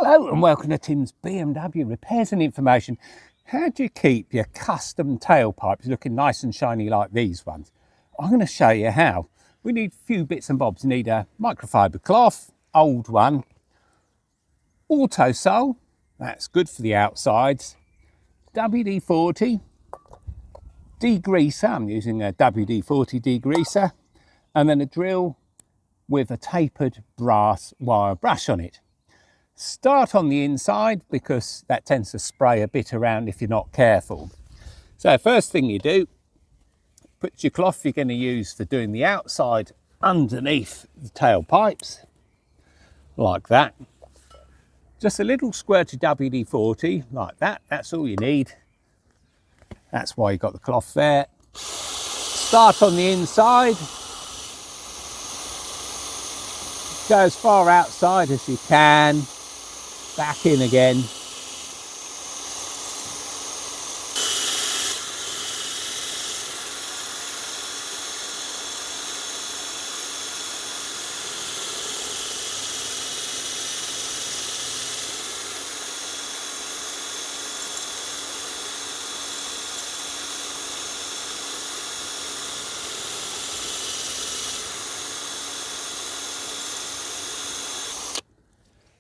Hello and welcome to Tim's BMW Repairs and Information. How do you keep your custom tailpipes looking nice and shiny like these ones? I'm going to show you how. We need a few bits and bobs. You need a microfiber cloth, old one, auto sole, that's good for the outsides, WD-40, degreaser, I'm using a WD-40 degreaser, and then a drill with a tapered brass wire brush on it. Start on the inside because that tends to spray a bit around if you're not careful. So first thing you do, put your cloth you're going to use for doing the outside underneath the tailpipes, like that. Just a little squirt of WD-40 like that, that's all you need. That's why you got the cloth there. Start on the inside. Go as far outside as you can. Back in again.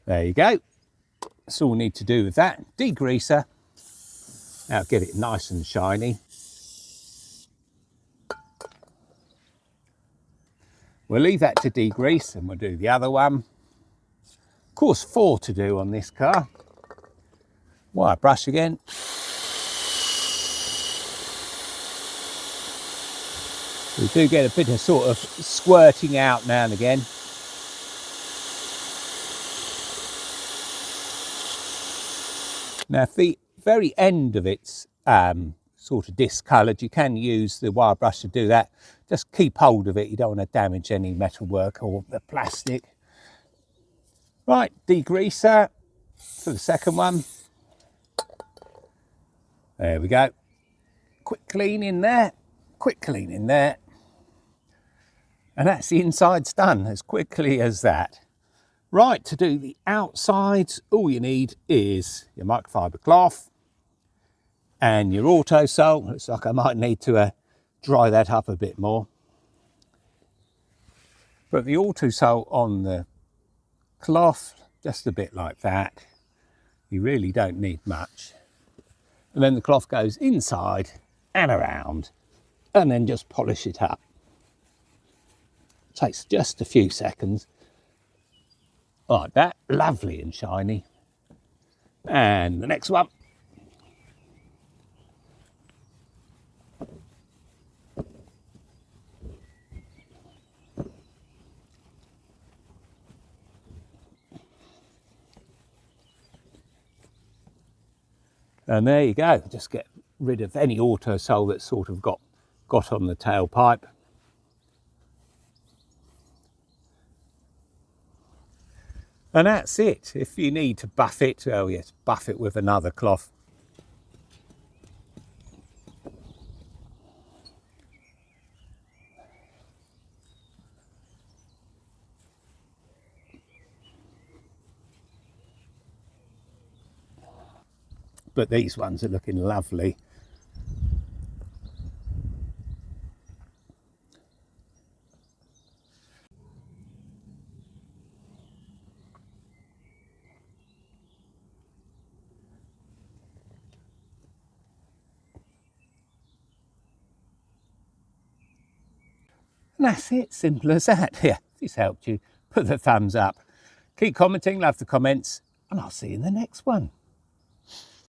There you go. That's all we need to do with that. Degreaser. Now get it nice and shiny. We'll leave that to degrease and we'll do the other one. Of course, 4 to do on this car. Wire brush again. We do get a bit of sort of squirting out now and again. Now, if the very end of it's sort of discoloured, you can use the wire brush to do that. Just keep hold of it. You don't want to damage any metalwork or the plastic. Right, degreaser for the second one. There we go. Quick clean in there. Quick clean in there. And that's the insides done as quickly as that. Right, to do the outsides, all you need is your microfiber cloth and your auto sole. Looks like I might need to dry that up a bit more. But the auto sole on the cloth, just a bit like that. You really don't need much. And then the cloth goes inside and around and then just polish it up. Takes just a few seconds. Like that, lovely and shiny. And the next one. And there you go, just get rid of any auto sole that's sort of got on the tailpipe. And that's it. If you need to buff it, oh yes, buff it with another cloth. But these ones are looking lovely. And that's it, simple as that. Yeah, if this helped you, put the thumbs up. Keep commenting, love the comments, and I'll see you in the next one.